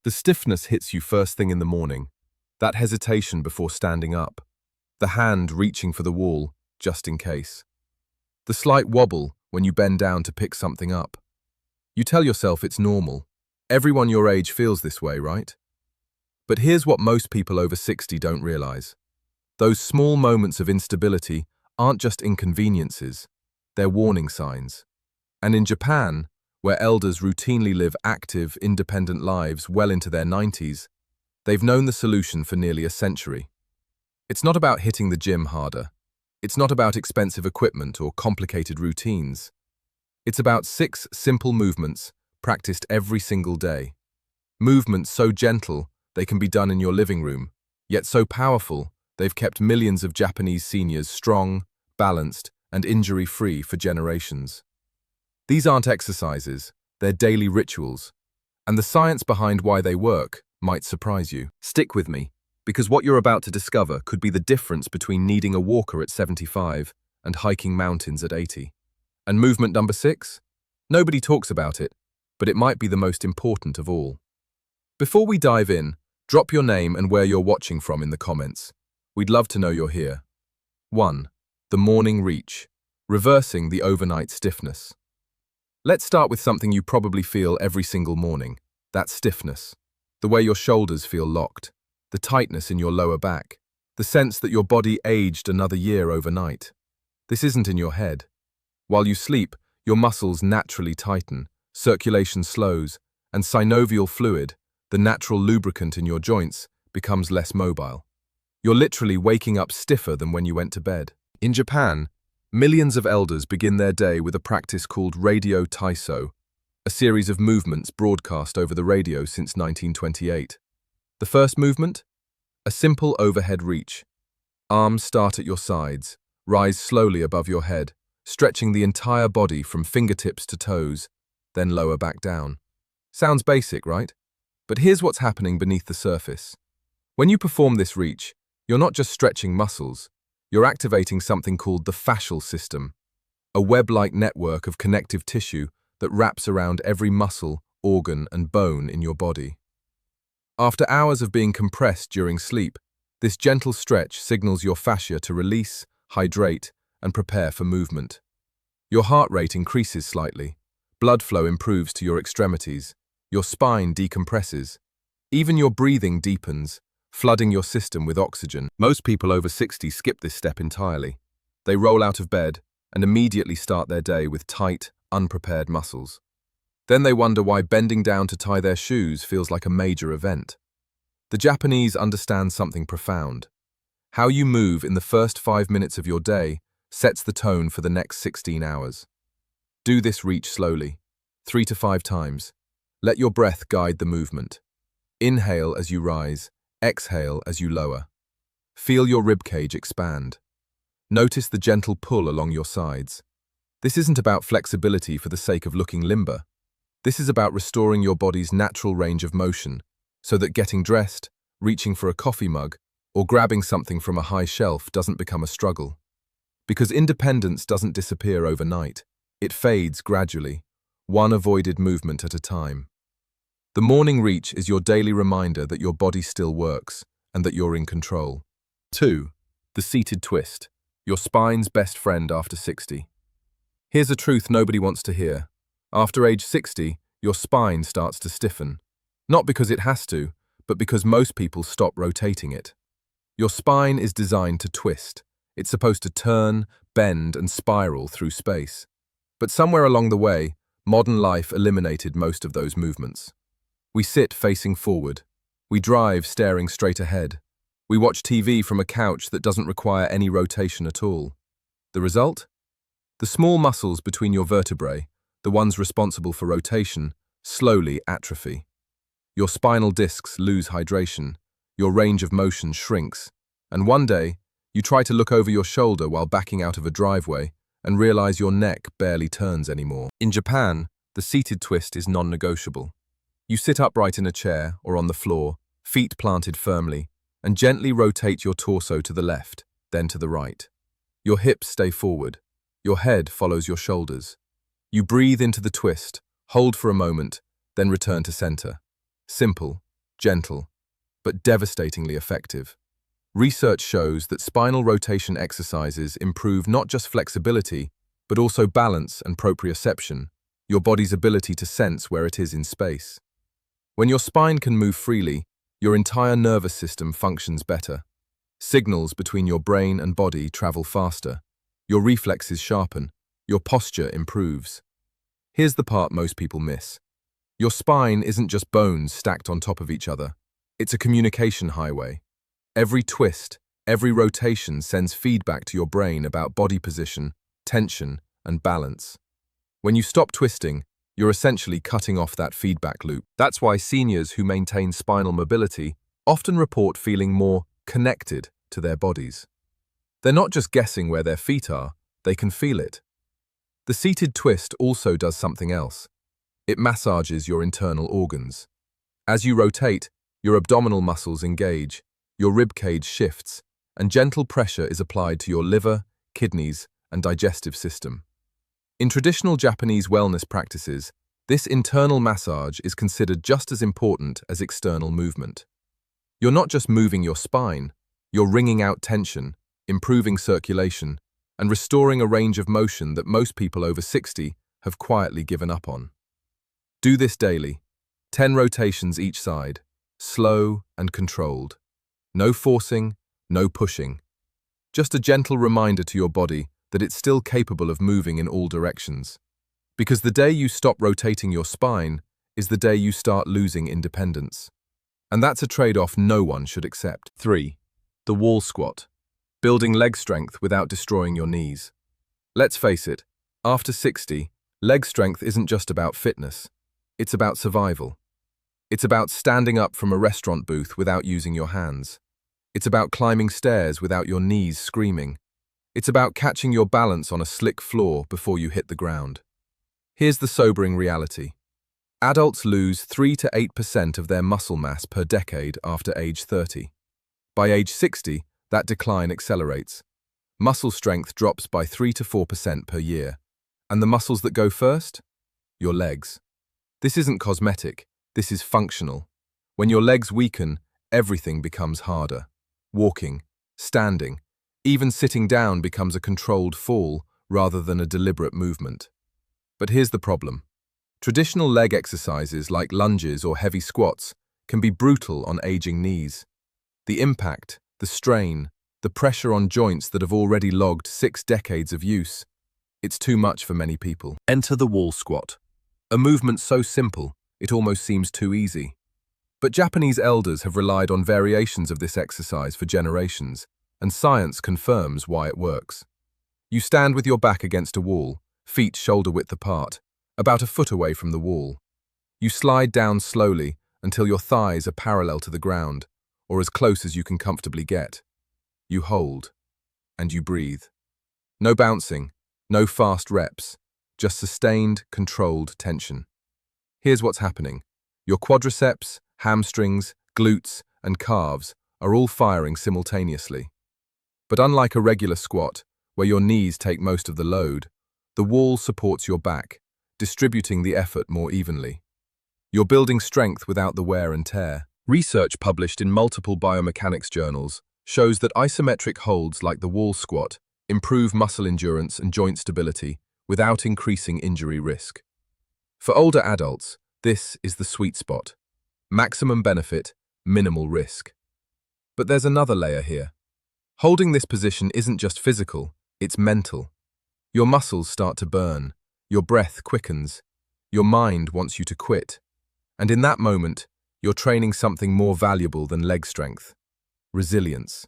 The stiffness hits you first thing in the morning, that hesitation before standing up, the hand reaching for the wall, just in case. The slight wobble when you bend down to pick something up. You tell yourself it's normal. Everyone your age feels this way, right? But here's what most people over 60 don't realize. Those small moments of instability aren't just inconveniences, they're warning signs. And in Japan, where elders routinely live active, independent lives well into their 90s, they've known the solution for nearly a century. It's not about hitting the gym harder. It's not about expensive equipment or complicated routines. It's about 6 simple movements practiced every single day. Movements so gentle they can be done in your living room, yet so powerful they've kept millions of Japanese seniors strong, balanced, and injury-free for generations. These aren't exercises, they're daily rituals, and the science behind why they work might surprise you. Stick with me, because what you're about to discover could be the difference between needing a walker at 75 and hiking mountains at 80. And movement number 6? Nobody talks about it, but it might be the most important of all. Before we dive in, drop your name and where you're watching from in the comments. We'd love to know you're here. 1. The morning reach, reversing the overnight stiffness. Let's start with something you probably feel every single morning, that stiffness. The way your shoulders feel locked, the tightness in your lower back, the sense that your body aged another year overnight. This isn't in your head. While you sleep, your muscles naturally tighten, circulation slows, and synovial fluid, the natural lubricant in your joints, becomes less mobile. You're literally waking up stiffer than when you went to bed. In Japan, millions of elders begin their day with a practice called radio taiso, a series of movements broadcast over the radio since 1928. The first movement? A simple overhead reach. Arms start at your sides, rise slowly above your head, stretching the entire body from fingertips to toes, then lower back down. Sounds basic, right? But here's what's happening beneath the surface. When you perform this reach, you're not just stretching muscles, you're activating something called the fascial system, a web-like network of connective tissue that wraps around every muscle, organ, and bone in your body. After hours of being compressed during sleep, this gentle stretch signals your fascia to release, hydrate, and prepare for movement. Your heart rate increases slightly, blood flow improves to your extremities, your spine decompresses, even your breathing deepens, flooding your system with oxygen. Most people over 60 skip this step entirely. They roll out of bed and immediately start their day with tight, unprepared muscles. Then they wonder why bending down to tie their shoes feels like a major event. The Japanese understand something profound. How you move in the first 5 minutes of your day sets the tone for the next 16 hours. Do this reach slowly, 3 to 5 times. Let your breath guide the movement. Inhale as you rise, exhale as you lower. Feel your ribcage expand. Notice the gentle pull along your sides. This isn't about flexibility for the sake of looking limber. This is about restoring your body's natural range of motion, so that getting dressed, reaching for a coffee mug, or grabbing something from a high shelf doesn't become a struggle. Because independence doesn't disappear overnight. It fades gradually, one avoided movement at a time. The morning reach is your daily reminder that your body still works and that you're in control. 2. The seated twist, your spine's best friend after 60. Here's a truth nobody wants to hear. After age 60, your spine starts to stiffen. Not because it has to, but because most people stop rotating it. Your spine is designed to twist. It's supposed to turn, bend, and spiral through space. But somewhere along the way, modern life eliminated most of those movements. We sit facing forward. We drive staring straight ahead. We watch TV from a couch that doesn't require any rotation at all. The result? The small muscles between your vertebrae, the ones responsible for rotation, slowly atrophy. Your spinal discs lose hydration, your range of motion shrinks, and one day, you try to look over your shoulder while backing out of a driveway and realize your neck barely turns anymore. In Japan, the seated twist is non-negotiable. You sit upright in a chair or on the floor, feet planted firmly, and gently rotate your torso to the left, then to the right. Your hips stay forward. Your head follows your shoulders. You breathe into the twist, hold for a moment, then return to center. Simple, gentle, but devastatingly effective. Research shows that spinal rotation exercises improve not just flexibility, but also balance and proprioception, your body's ability to sense where it is in space. When your spine can move freely, your entire nervous system functions better. Signals between your brain and body travel faster. Your reflexes sharpen. Your posture improves. Here's the part most people miss. Your spine isn't just bones stacked on top of each other. It's a communication highway. Every twist, every rotation sends feedback to your brain about body position, tension, and balance. When you stop twisting, you're essentially cutting off that feedback loop. That's why seniors who maintain spinal mobility often report feeling more connected to their bodies. They're not just guessing where their feet are, they can feel it. The seated twist also does something else. It massages your internal organs. As you rotate, your abdominal muscles engage, your rib cage shifts, and gentle pressure is applied to your liver, kidneys, and digestive system. In traditional Japanese wellness practices, this internal massage is considered just as important as external movement. You're not just moving your spine, you're wringing out tension, improving circulation, and restoring a range of motion that most people over 60 have quietly given up on. Do this daily, 10 rotations each side, slow and controlled. No forcing, no pushing. Just a gentle reminder to your body that it's still capable of moving in all directions. Because the day you stop rotating your spine is the day you start losing independence. And that's a trade-off no one should accept. 3. The wall squat. Building leg strength without destroying your knees. Let's face it, after 60, leg strength isn't just about fitness. It's about survival. It's about standing up from a restaurant booth without using your hands. It's about climbing stairs without your knees screaming. It's about catching your balance on a slick floor before you hit the ground. Here's the sobering reality. Adults lose 3 to 8% of their muscle mass per decade after age 30. By age 60, that decline accelerates. Muscle strength drops by 3 to 4% per year. And the muscles that go first? Your legs. This isn't cosmetic, this is functional. When your legs weaken, everything becomes harder. Walking, standing, even sitting down becomes a controlled fall rather than a deliberate movement. But here's the problem. Traditional leg exercises like lunges or heavy squats can be brutal on aging knees. The impact, the strain, the pressure on joints that have already logged 6 decades of use, it's too much for many people. Enter the wall squat. A movement so simple, it almost seems too easy. But Japanese elders have relied on variations of this exercise for generations, and science confirms why it works. You stand with your back against a wall, feet shoulder-width apart, about a foot away from the wall. You slide down slowly until your thighs are parallel to the ground, or as close as you can comfortably get. You hold, and you breathe. No bouncing, no fast reps, just sustained, controlled tension. Here's what's happening. Your quadriceps, hamstrings, glutes, and calves are all firing simultaneously. But unlike a regular squat, where your knees take most of the load, the wall supports your back, distributing the effort more evenly. You're building strength without the wear and tear. Research published in multiple biomechanics journals shows that isometric holds like the wall squat improve muscle endurance and joint stability without increasing injury risk. For older adults, this is the sweet spot. Maximum benefit, minimal risk. But there's another layer here. Holding this position isn't just physical, it's mental. Your muscles start to burn, your breath quickens, your mind wants you to quit. And in that moment, you're training something more valuable than leg strength: resilience.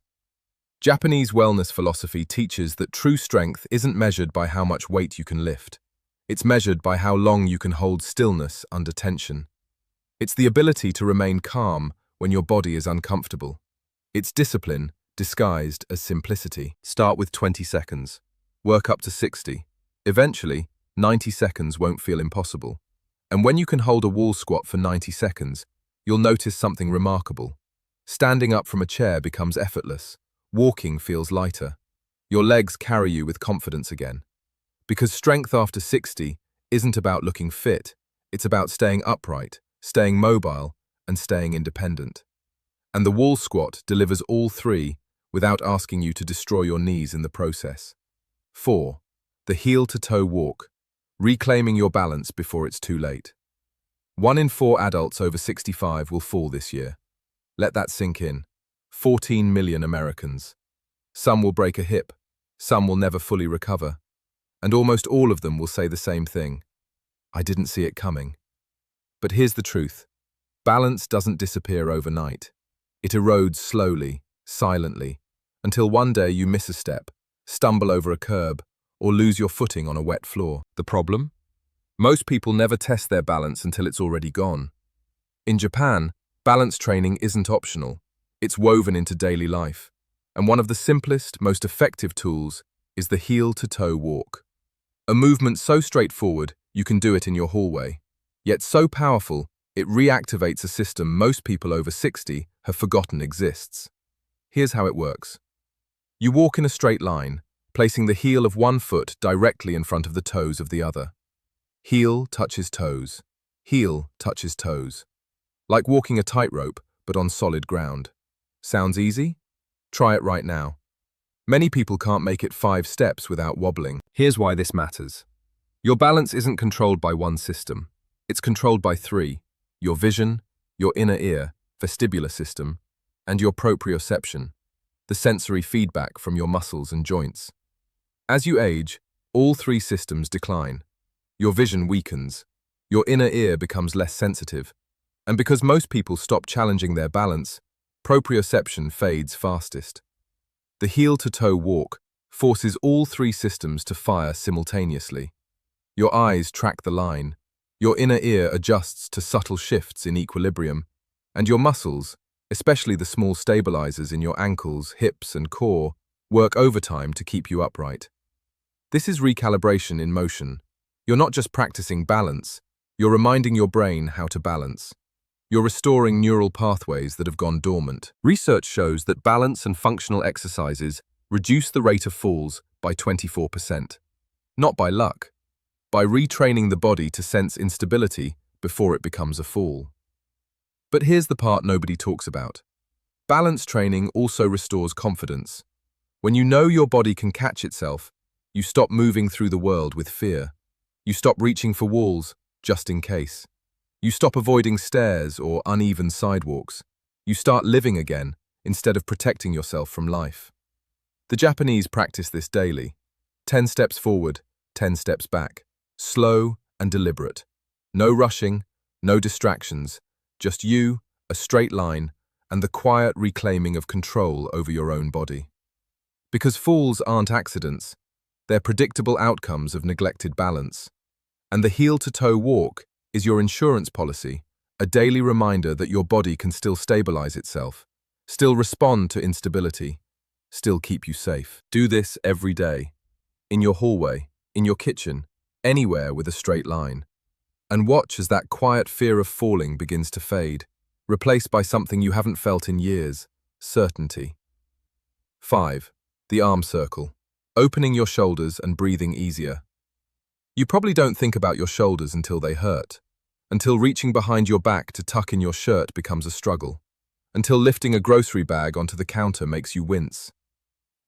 Japanese wellness philosophy teaches that true strength isn't measured by how much weight you can lift. It's measured by how long you can hold stillness under tension. It's the ability to remain calm when your body is uncomfortable. It's discipline disguised as simplicity. Start with 20 seconds. Work up to 60. Eventually, 90 seconds won't feel impossible. And when you can hold a wall squat for 90 seconds, you'll notice something remarkable. Standing up from a chair becomes effortless. Walking feels lighter. Your legs carry you with confidence again. Because strength after 60 isn't about looking fit, it's about staying upright, staying mobile, and staying independent. And the wall squat delivers all three without asking you to destroy your knees in the process. 4. The heel-to-toe walk, reclaiming your balance before it's too late. 1 in 4 adults over 65 will fall this year. Let that sink in. 14 million Americans. Some will break a hip, some will never fully recover, and almost all of them will say the same thing. I didn't see it coming. But here's the truth. Balance doesn't disappear overnight. It erodes slowly, silently, until one day you miss a step, stumble over a curb, or lose your footing on a wet floor. The problem? Most people never test their balance until it's already gone. In Japan, balance training isn't optional. It's woven into daily life. And one of the simplest, most effective tools is the heel-to-toe walk. A movement so straightforward you can do it in your hallway, yet so powerful it reactivates a system most people over 60 have forgotten exists. Here's how it works. You walk in a straight line, placing the heel of one foot directly in front of the toes of the other. Heel touches toes. Heel touches toes. Like walking a tightrope, but on solid ground. Sounds easy? Try it right now. Many people can't make it 5 steps without wobbling. Here's why this matters. Your balance isn't controlled by one system. It's controlled by 3. Your vision, your inner ear, vestibular system, and your proprioception, the sensory feedback from your muscles and joints. As you age, all 3 systems decline. Your vision weakens, your inner ear becomes less sensitive, and because most people stop challenging their balance, proprioception fades fastest. The heel-to-toe walk forces all 3 systems to fire simultaneously. Your eyes track the line, your inner ear adjusts to subtle shifts in equilibrium, and your muscles, especially the small stabilizers in your ankles, hips, and core, work overtime to keep you upright. This is recalibration in motion. You're not just practicing balance, you're reminding your brain how to balance. You're restoring neural pathways that have gone dormant. Research shows that balance and functional exercises reduce the rate of falls by 24%. Not by luck, by retraining the body to sense instability before it becomes a fall. But here's the part nobody talks about. Balance training also restores confidence. When you know your body can catch itself, you stop moving through the world with fear. You stop reaching for walls, just in case. You stop avoiding stairs or uneven sidewalks. You start living again, instead of protecting yourself from life. The Japanese practice this daily. 10 steps forward, 10 steps back. Slow and deliberate. No rushing, no distractions. Just you, a straight line, and the quiet reclaiming of control over your own body. Because falls aren't accidents, they're predictable outcomes of neglected balance. And the heel-to-toe walk is your insurance policy, a daily reminder that your body can still stabilize itself, still respond to instability, still keep you safe. Do this every day, in your hallway, in your kitchen, anywhere with a straight line. And watch as that quiet fear of falling begins to fade, replaced by something you haven't felt in years, certainty. 5. The arm circle, opening your shoulders and breathing easier. You probably don't think about your shoulders until they hurt, until reaching behind your back to tuck in your shirt becomes a struggle, until lifting a grocery bag onto the counter makes you wince.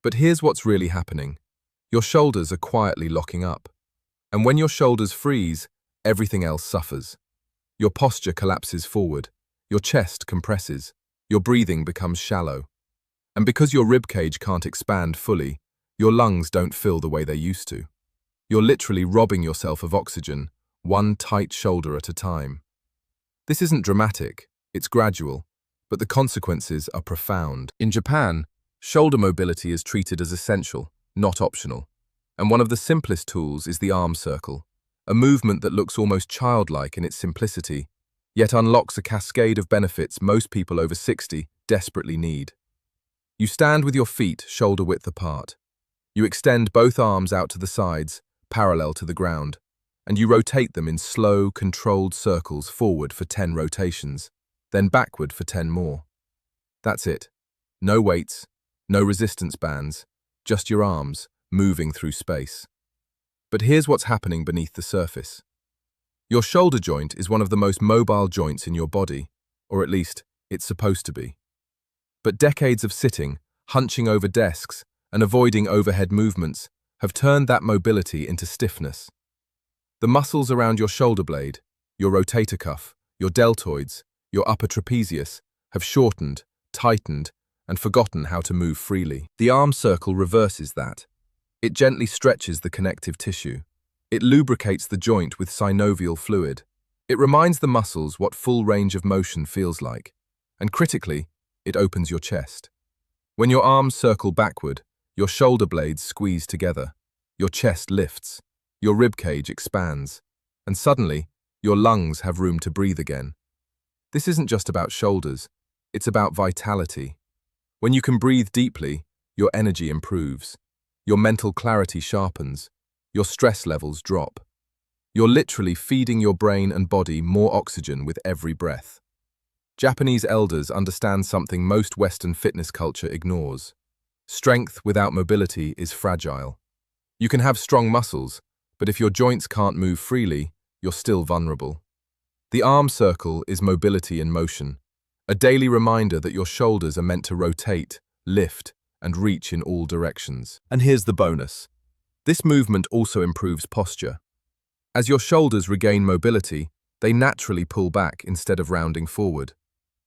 But here's what's really happening. Your shoulders are quietly locking up. And when your shoulders freeze, everything else suffers. Your posture collapses forward, your chest compresses, your breathing becomes shallow. And because your ribcage can't expand fully, your lungs don't fill the way they used to. You're literally robbing yourself of oxygen, one tight shoulder at a time. This isn't dramatic, it's gradual, but the consequences are profound. In Japan, shoulder mobility is treated as essential, not optional. And one of the simplest tools is the arm circle, a movement that looks almost childlike in its simplicity, yet unlocks a cascade of benefits most people over 60 desperately need. You stand with your feet shoulder-width apart. You extend both arms out to the sides, parallel to the ground, and you rotate them in slow, controlled circles forward for 10 rotations, then backward for 10 more. That's it. No weights, no resistance bands, just your arms moving through space. But here's what's happening beneath the surface. Your shoulder joint is one of the most mobile joints in your body, or at least, it's supposed to be. But decades of sitting, hunching over desks, and avoiding overhead movements have turned that mobility into stiffness. The muscles around your shoulder blade, your rotator cuff, your deltoids, your upper trapezius have shortened, tightened, and forgotten how to move freely. The arm circle reverses that. It gently stretches the connective tissue. It lubricates the joint with synovial fluid. It reminds the muscles what full range of motion feels like. And critically, it opens your chest. When your arms circle backward, your shoulder blades squeeze together. Your chest lifts. Your ribcage expands. And suddenly, your lungs have room to breathe again. This isn't just about shoulders. It's about vitality. When you can breathe deeply, your energy improves. Your mental clarity sharpens. Your stress levels drop. You're literally feeding your brain and body more oxygen with every breath. Japanese elders understand something most Western fitness culture ignores. Strength without mobility is fragile. You can have strong muscles, but if your joints can't move freely, you're still vulnerable. The arm circle is mobility in motion, a daily reminder that your shoulders are meant to rotate, lift, and reach in all directions. And here's the bonus. This movement also improves posture. As your shoulders regain mobility, they naturally pull back instead of rounding forward.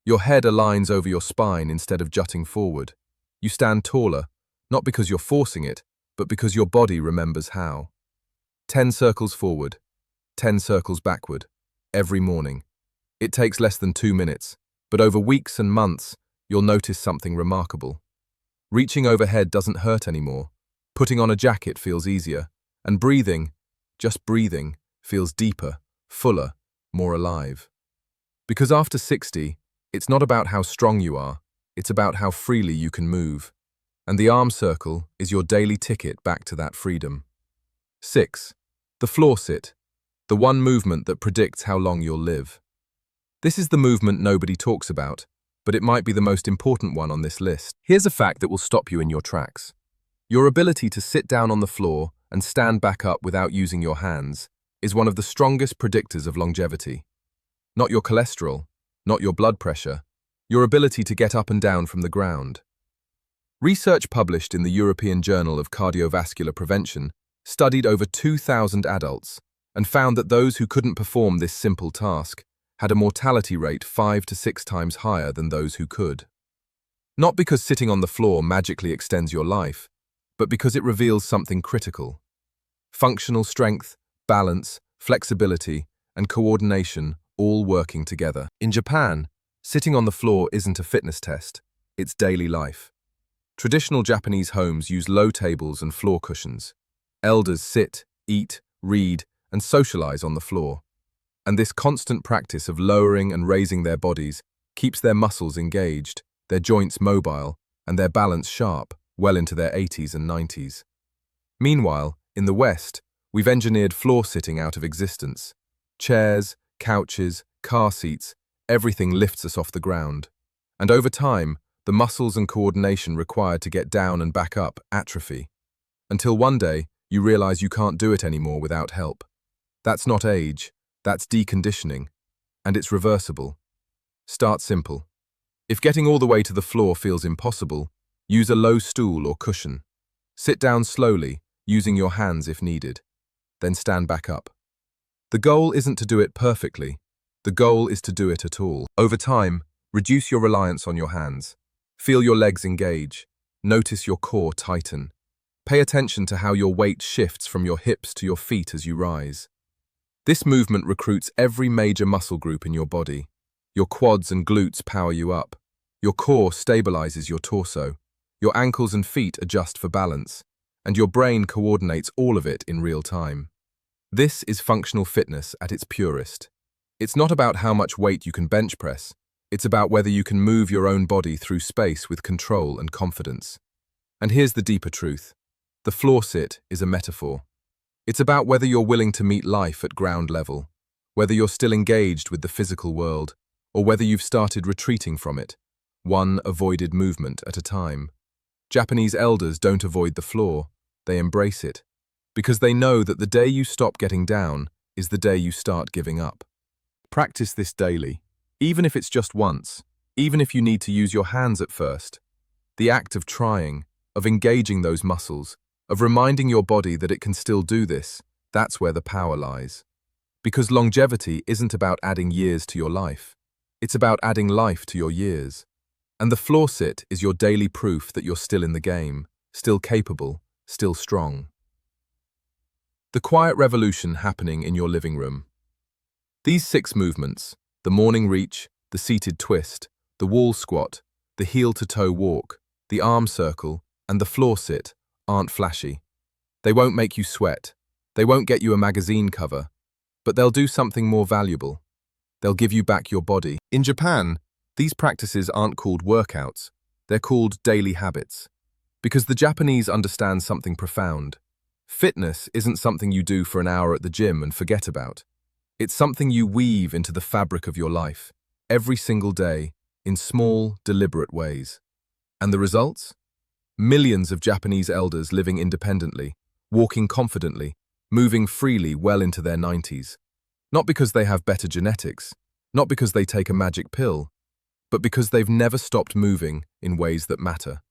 Your head aligns over your spine instead of jutting forward. You stand taller, not because you're forcing it, but because your body remembers how. 10 circles forward, 10 circles backward, every morning. It takes less than 2 minutes, but over weeks and months, you'll notice something remarkable. Reaching overhead doesn't hurt anymore. Putting on a jacket feels easier. And breathing, just breathing, feels deeper, fuller, more alive. Because after 60, it's not about how strong you are, it's about how freely you can move. And the arm circle is your daily ticket back to that freedom. 6. The floor sit, the one movement that predicts how long you'll live. This is the movement nobody talks about, but it might be the most important one on this list. Here's a fact that will stop you in your tracks. Your ability to sit down on the floor and stand back up without using your hands is one of the strongest predictors of longevity. Not your cholesterol, not your blood pressure, your ability to get up and down from the ground. Research published in the European Journal of Cardiovascular Prevention studied over 2,000 adults and found that those who couldn't perform this simple task had a mortality rate 5 to 6 times higher than those who could. Not because sitting on the floor magically extends your life, but because it reveals something critical. Functional strength, balance, flexibility, and coordination all working together. In Japan, sitting on the floor isn't a fitness test, it's daily life. Traditional Japanese homes use low tables and floor cushions. Elders sit, eat, read, and socialize on the floor. And this constant practice of lowering and raising their bodies keeps their muscles engaged, their joints mobile, and their balance sharp well into their 80s and 90s. Meanwhile, in the West, we've engineered floor sitting out of existence. Chairs, couches, car seats, everything lifts us off the ground. And over time, the muscles and coordination required to get down and back up atrophy. Until one day, you realize you can't do it anymore without help. That's not age, that's deconditioning, and it's reversible. Start simple. If getting all the way to the floor feels impossible, use a low stool or cushion. Sit down slowly, using your hands if needed. Then stand back up. The goal isn't to do it perfectly. The goal is to do it at all. Over time, reduce your reliance on your hands. Feel your legs engage. Notice your core tighten. Pay attention to how your weight shifts from your hips to your feet as you rise. This movement recruits every major muscle group in your body. Your quads and glutes power you up. Your core stabilizes your torso. Your ankles and feet adjust for balance. And your brain coordinates all of it in real time. This is functional fitness at its purest. It's not about how much weight you can bench press. It's about whether you can move your own body through space with control and confidence. And here's the deeper truth. The floor sit is a metaphor. It's about whether you're willing to meet life at ground level, whether you're still engaged with the physical world, or whether you've started retreating from it, one avoided movement at a time. Japanese elders don't avoid the floor, they embrace it, because they know that the day you stop getting down is the day you start giving up. Practice this daily. Even if it's just once, even if you need to use your hands at first, the act of trying, of engaging those muscles, of reminding your body that it can still do this, that's where the power lies. Because longevity isn't about adding years to your life. It's about adding life to your years. And the floor sit is your daily proof that you're still in the game, still capable, still strong. The quiet revolution happening in your living room. These 6 movements, the morning reach, the seated twist, the wall squat, the heel-to-toe walk, the arm circle, and the floor sit, aren't flashy. They won't make you sweat. They won't get you a magazine cover. But they'll do something more valuable. They'll give you back your body. In Japan, these practices aren't called workouts. They're called daily habits. Because the Japanese understand something profound. Fitness isn't something you do for an hour at the gym and forget about. It's something you weave into the fabric of your life, every single day, in small, deliberate ways. And the results? Millions of Japanese elders living independently, walking confidently, moving freely well into their 90s. Not because they have better genetics, not because they take a magic pill, but because they've never stopped moving in ways that matter.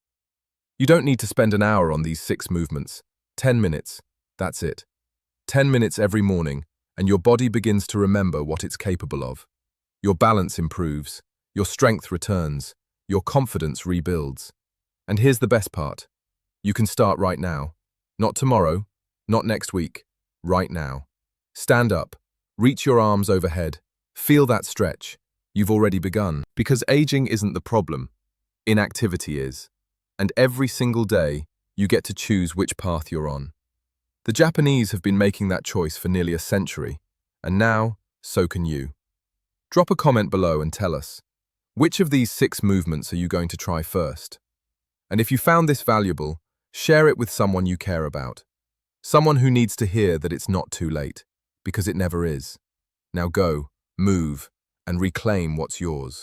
You don't need to spend an hour on these 6 movements. 10 minutes, that's it. 10 minutes every morning, and your body begins to remember what it's capable of. Your balance improves, your strength returns, your confidence rebuilds. And here's the best part. You can start right now. Not tomorrow, not next week, right now. Stand up, reach your arms overhead, feel that stretch. You've already begun. Because aging isn't the problem, inactivity is. And every single day, you get to choose which path you're on. The Japanese have been making that choice for nearly a century, and now, so can you. Drop a comment below and tell us, which of these 6 movements are you going to try first? And if you found this valuable, share it with someone you care about. Someone who needs to hear that it's not too late, because it never is. Now go, move, and reclaim what's yours.